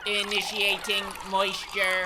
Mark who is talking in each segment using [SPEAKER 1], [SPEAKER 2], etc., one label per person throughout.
[SPEAKER 1] Initiating moisture.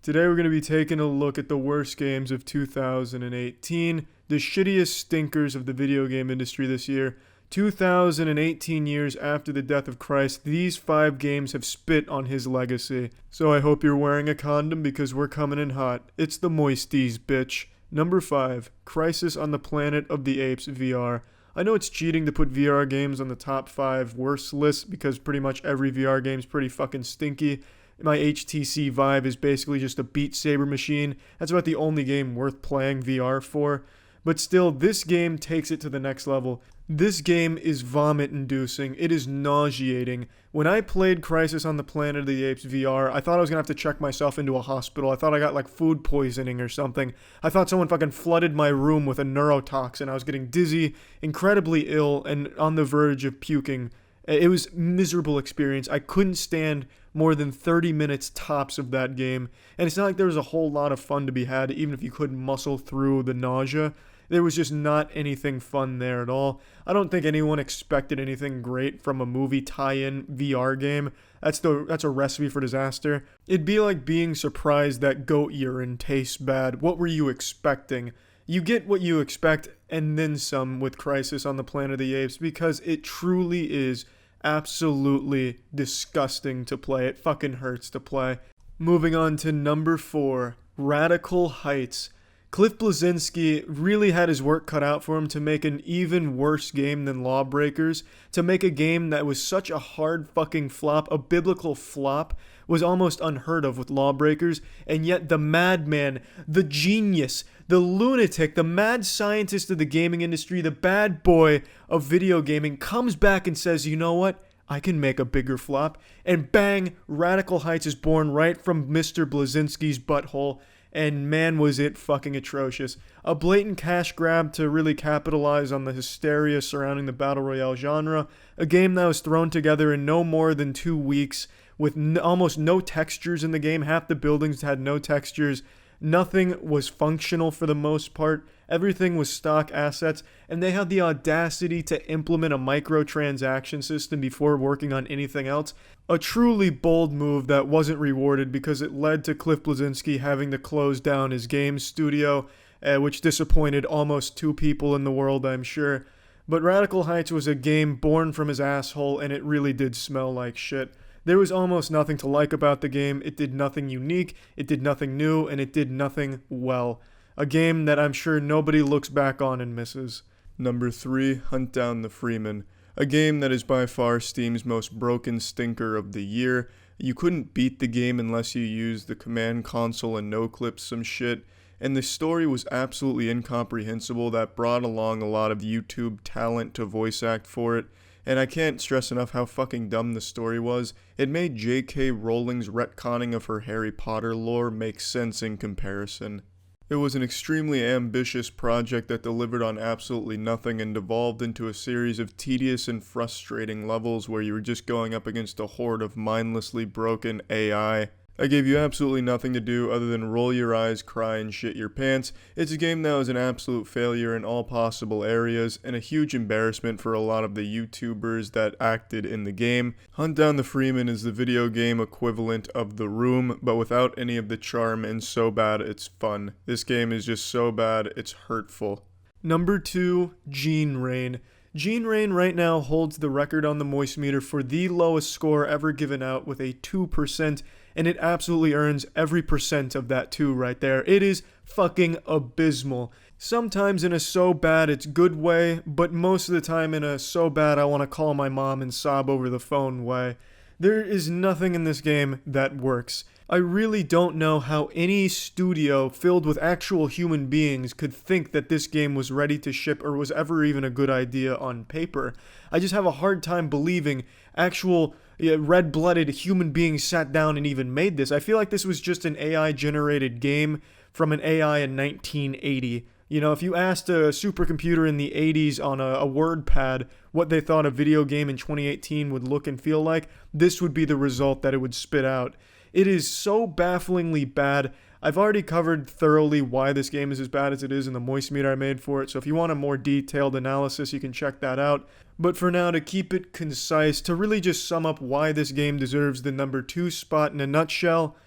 [SPEAKER 2] Today we're going to be taking a look at the worst games of 2018, the shittiest stinkers of the video game industry this year. 2018 years after the death of Christ, these 5 games have spit on his legacy. So I hope you're wearing a condom because we're coming in hot. It's the Moisties, bitch. Number 5, Crisis on the Planet of the Apes VR. I know it's cheating to put VR games on the top 5 worst list because pretty much every VR game's pretty fucking stinky. My HTC Vive is basically just a Beat Saber machine. That's about the only game worth playing VR for. But still, this game takes it to the next level. This game is vomit-inducing. It is nauseating. When I played Crisis on the Planet of the Apes VR, I thought I was going to have to check myself into a hospital. I thought I got like food poisoning or something. I thought someone fucking flooded my room with a neurotoxin. I was getting dizzy, incredibly ill, and on the verge of puking. It was a miserable experience. I couldn't stand more than 30 minutes tops of that game. And it's not like there was a whole lot of fun to be had, even if you could muscle through the nausea. There was just not anything fun there at all. I don't think anyone expected anything great from a movie tie-in VR game. That's a recipe for disaster. It'd be like being surprised that goat urine tastes bad. What were you expecting? You get what you expect and then some with Crisis on the Planet of the Apes because it truly is absolutely disgusting to play. It fucking hurts to play. Moving on to number 4, Radical Heights. Cliff Bleszinski really had his work cut out for him to make an even worse game than Lawbreakers. To make a game that was such a hard fucking flop, a biblical flop, was almost unheard of with Lawbreakers, and yet the madman, the genius, the lunatic, the mad scientist of the gaming industry, the bad boy of video gaming comes back and says, you know what? I can make a bigger flop. And bang, Radical Heights is born right from Mr. Bleszinski's butthole. And man, was it fucking atrocious. A blatant cash grab to really capitalize on the hysteria surrounding the Battle Royale genre. A game that was thrown together in no more than 2 weeks with almost no textures in the game. Half the buildings had no textures. Nothing was functional for the most part. Everything was stock assets, and they had the audacity to implement a microtransaction system before working on anything else. A truly bold move that wasn't rewarded because it led to Cliff Bleszinski having to close down his game studio, which disappointed almost 2 people in the world, I'm sure. But Radical Heights was a game born from his asshole, and it really did smell like shit. There was almost nothing to like about the game. It did nothing unique, it did nothing new, and it did nothing well. A game that I'm sure nobody looks back on and misses. Number 3, Hunt Down the Freeman. A game that is by far Steam's most broken stinker of the year. You couldn't beat the game unless you used the command console and no-clip some shit. And the story was absolutely incomprehensible. That brought along a lot of YouTube talent to voice act for it. And I can't stress enough how fucking dumb the story was. It made J.K. Rowling's retconning of her Harry Potter lore make sense in comparison. It was an extremely ambitious project that delivered on absolutely nothing and devolved into a series of tedious and frustrating levels where you were just going up against a horde of mindlessly broken AI. I gave you absolutely nothing to do other than roll your eyes, cry, and shit your pants. It's a game that was an absolute failure in all possible areas, and a huge embarrassment for a lot of the YouTubers that acted in the game. Hunt Down the Freeman is the video game equivalent of The Room, but without any of the charm and so bad it's fun. This game is just so bad, it's hurtful. Number 2, Gene Rain. Gene Rain right now holds the record on the Moist meter for the lowest score ever given out with a 2%, and it absolutely earns every percent of that 2 right there. It is fucking abysmal. Sometimes in a so bad it's good way, but most of the time in a so bad I want to call my mom and sob over the phone way. There is nothing in this game that works. I really don't know how any studio filled with actual human beings could think that this game was ready to ship or was ever even a good idea on paper. I just have a hard time believing actual red-blooded human beings sat down and even made this. I feel like this was just an AI-generated game from an AI in 1980. You know, if you asked a supercomputer in the 80s on a word pad what they thought a video game in 2018 would look and feel like, this would be the result that it would spit out. It is so bafflingly bad. I've already covered thoroughly why this game is as bad as it is in the moist meter I made for it, so if you want a more detailed analysis, you can check that out. But for now, to keep it concise, to really just sum up why this game deserves the number 2 spot in a nutshell,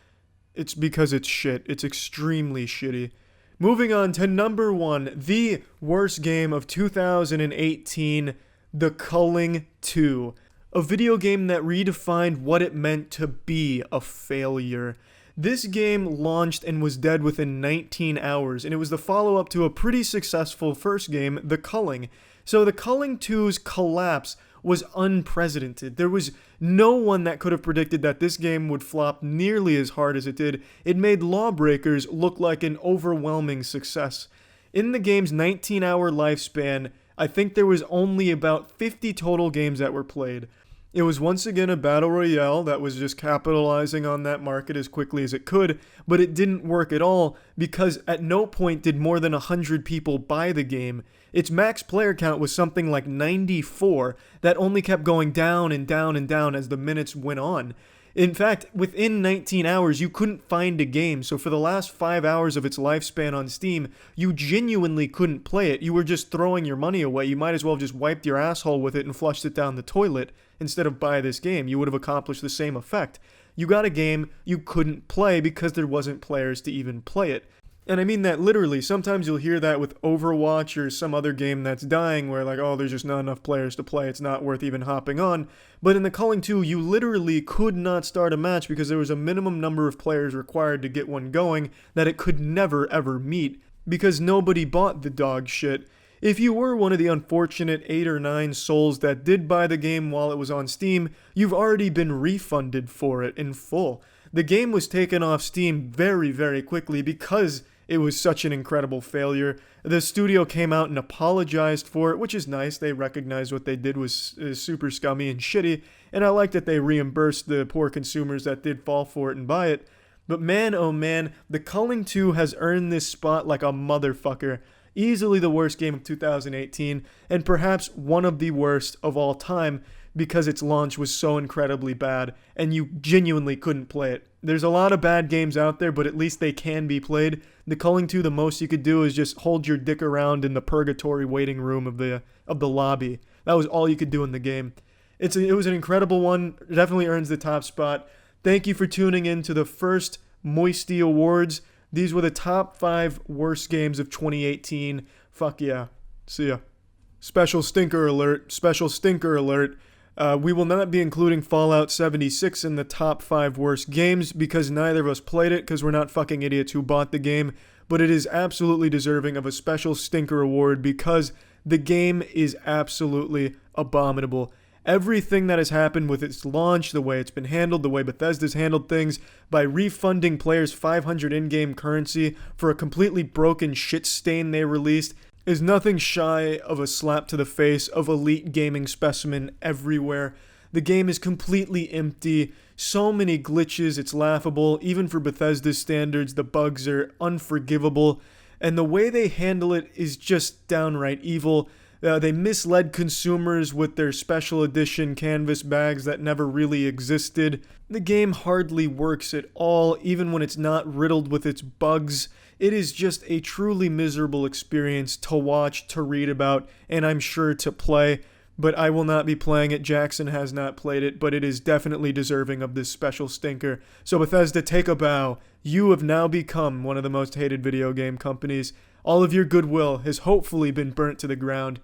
[SPEAKER 2] it's because it's shit. It's extremely shitty. Moving on to number 1, the worst game of 2018, The Culling 2. A video game that redefined what it meant to be a failure. This game launched and was dead within 19 hours, and it was the follow-up to a pretty successful first game, The Culling. So The Culling 2's collapse was unprecedented. There was no one that could have predicted that this game would flop nearly as hard as it did. It made Lawbreakers look like an overwhelming success. In the game's 19-hour lifespan, I think there was only about 50 total games that were played. It was once again a battle royale that was just capitalizing on that market as quickly as it could, but it didn't work at all because at no point did more than 100 people buy the game. Its max player count was something like 94 that only kept going down and down and down as the minutes went on. In fact, within 19 hours, you couldn't find a game, so for the last 5 hours of its lifespan on Steam, you genuinely couldn't play it. You were just throwing your money away. You might as well have just wiped your asshole with it and flushed it down the toilet instead of buy this game. You would have accomplished the same effect. You got a game you couldn't play because there wasn't players to even play it. And I mean that literally. Sometimes you'll hear that with Overwatch or some other game that's dying where like, oh, there's just not enough players to play. It's not worth even hopping on. But in the Culling 2, you literally could not start a match because there was a minimum number of players required to get one going that it could never ever meet because nobody bought the dog shit. If you were one of the unfortunate 8 or 9 souls that did buy the game while it was on Steam, you've already been refunded for it in full. The game was taken off Steam very, very quickly because it was such an incredible failure. The studio came out and apologized for it, which is nice. They recognized what they did was super scummy and shitty, and I like that they reimbursed the poor consumers that did fall for it and buy it. But man, oh man, The Culling 2 has earned this spot like a motherfucker. Easily the worst game of 2018, and perhaps one of the worst of all time because its launch was so incredibly bad, and you genuinely couldn't play it. There's a lot of bad games out there, but at least they can be played. The Culling 2, the most you could do is just hold your dick around in the purgatory waiting room of the lobby. That was all you could do in the game. It was an incredible one. It definitely earns the top spot. Thank you for tuning in to the first Moisty Awards. These were the top 5 worst games of 2018. Fuck yeah. See ya. Special stinker alert. Special stinker alert. We will not be including Fallout 76 in the top 5 worst games because neither of us played it because we're not fucking idiots who bought the game, but it is absolutely deserving of a special stinker award because the game is absolutely abominable. Everything that has happened with its launch, the way it's been handled, the way Bethesda's handled things, by refunding players 500 in-game currency for a completely broken shit stain they released, is nothing shy of a slap to the face of elite gaming specimen everywhere. The game is completely empty, so many glitches, it's laughable. Even for Bethesda's standards, the bugs are unforgivable, and the way they handle it is just downright evil. They misled consumers with their special edition canvas bags that never really existed. The game hardly works at all, even when it's not riddled with its bugs. It is just a truly miserable experience to watch, to read about, and I'm sure to play. But I will not be playing it. Jackson has not played it, but it is definitely deserving of this special stinker. So Bethesda, take a bow. You have now become one of the most hated video game companies. All of your goodwill has hopefully been burnt to the ground.